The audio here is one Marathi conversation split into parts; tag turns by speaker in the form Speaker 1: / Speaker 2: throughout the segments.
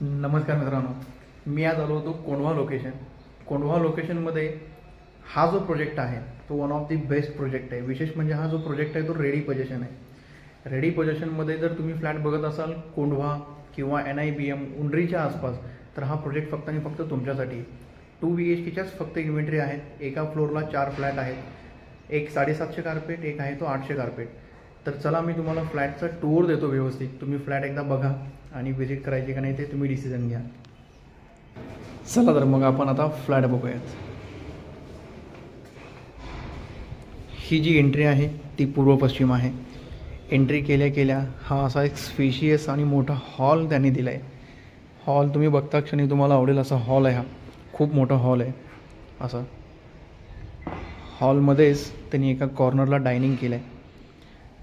Speaker 1: नमस्कार मित्रांनो, मी आज आलो होतो कोंढवा लोकेशन. कोंढवा लोकेशनमध्ये हा जो प्रोजेक्ट आहे तो one of the best project आहे. विशेष म्हणजे हा जो प्रोजेक्ट आहे तो रेडी पोझिशन आहे. रेडी पोझिशनमध्ये जर तुम्ही फ्लॅट बघत असाल कोंढवा किंवा NIBM उंडरीच्या आसपास, तर हा प्रोजेक्ट फक्त आणि फक्त तुमच्यासाठी. 2 BHKच्याच फक्त इन्व्हेंटरी आहेत. एका फ्लोअरला 4 फ्लॅट आहेत. एक 750 कार्पेट, एक आहे तो 800 कार्पेट. तर चला मी तुम्हाला फ्लॅटचा टूर देतो व्यवस्थित. तुम्ही फ्लॅट एकदा बघा आणि व्हिजिट करायची का नाही ते तुम्ही डिसिजन घ्या. चला तर मग आपण आता फ्लॅट बघूयात. ही जी एंट्री आहे ती पूर्व पश्चिम आहे. एंट्री केल्या केल्या हा असा एक स्पेशियस आणि मोठा हॉल त्यांनी दिला आहे. हॉल तुम्ही बघता क्षणी तुम्हाला आवडेल असा हॉल आहे. हा खूप मोठा हॉल आहे. असं हॉलमध्येच त्यांनी एका कॉर्नरला डायनिंग केलं आहे.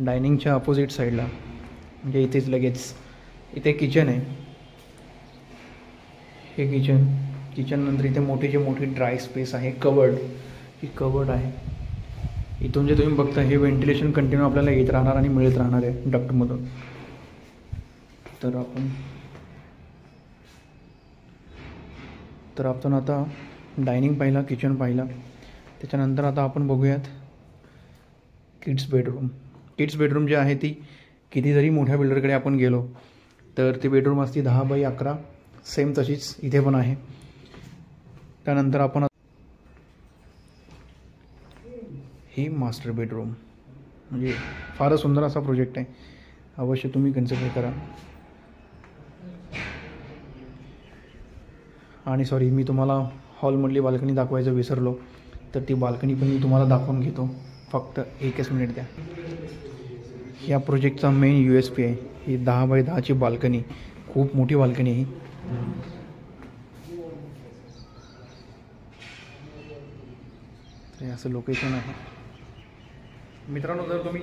Speaker 1: डायनिंगच्या अपोजिट साईडला म्हणजे इथेच लगेच इथे किचन आहे. हे किचन नंतर इथे मोठी ड्राय स्पेस आहे. ही कवर्ड आहे. इथून जे तुम्ही बघता हे व्हेंटिलेशन कंटिन्यू आपल्याला येत राहणार आणि मिळत राहणार आहे डक्टमधून. तर आपण आता डायनिंग पाहिला, किचन पाहिला. त्याच्यानंतर आता आपण बघूयात किड्स बेडरूम जे आहे ती किती जरी मोठ्या बिल्डरकडे आपण गेलो तर ती बेडरूम असती 10 बाय 11. सेम तशीच इथे पण आहे. त्यानंतर आपण ही मास्टर बेडरूम म्हणजे फारच सुंदर असा प्रोजेक्ट आहे. अवश्य तुम्ही कन्सिडर करा. आणि सॉरी, मी तुम्हाला हॉलमधली बाल्कनी दाखवायचं विसरलो. तर ती बाल्कनी पण मी तुम्हाला दाखवून घेतो. फक्त एकच मिनिट द्या. या प्रोजेक्टचा मेन USP आहे ही 10 बाय 10ची बाल्कनी. खूप मोठी बाल्कनी ही. असं लोकेशन आहे मित्रांनो. जर तुम्ही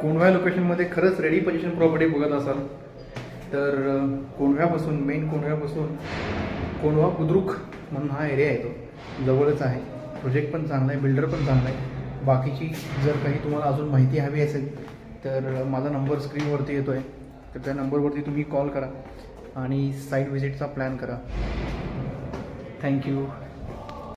Speaker 1: कोंढवा लोकेशनमध्ये खरंच रेडी पोझिशन प्रॉपर्टी बघत असाल तर मेन कोंढव्यापासून कोंढवा बुद्रुक म्हणून हा एरिया आहे तो जवळच आहे. प्रोजेक्ट पण चांगला आहे, बिल्डर पण चांगला आहे. बाकीची जर काही तुम्हाला अजून माहिती हवी असेल तर माझा नंबर स्क्रीनवरती येतो आहे. तर त्या नंबरवरती तुम्ही कॉल करा आणि साईट व्हिजिटचा प्लॅन करा. थँक्यू.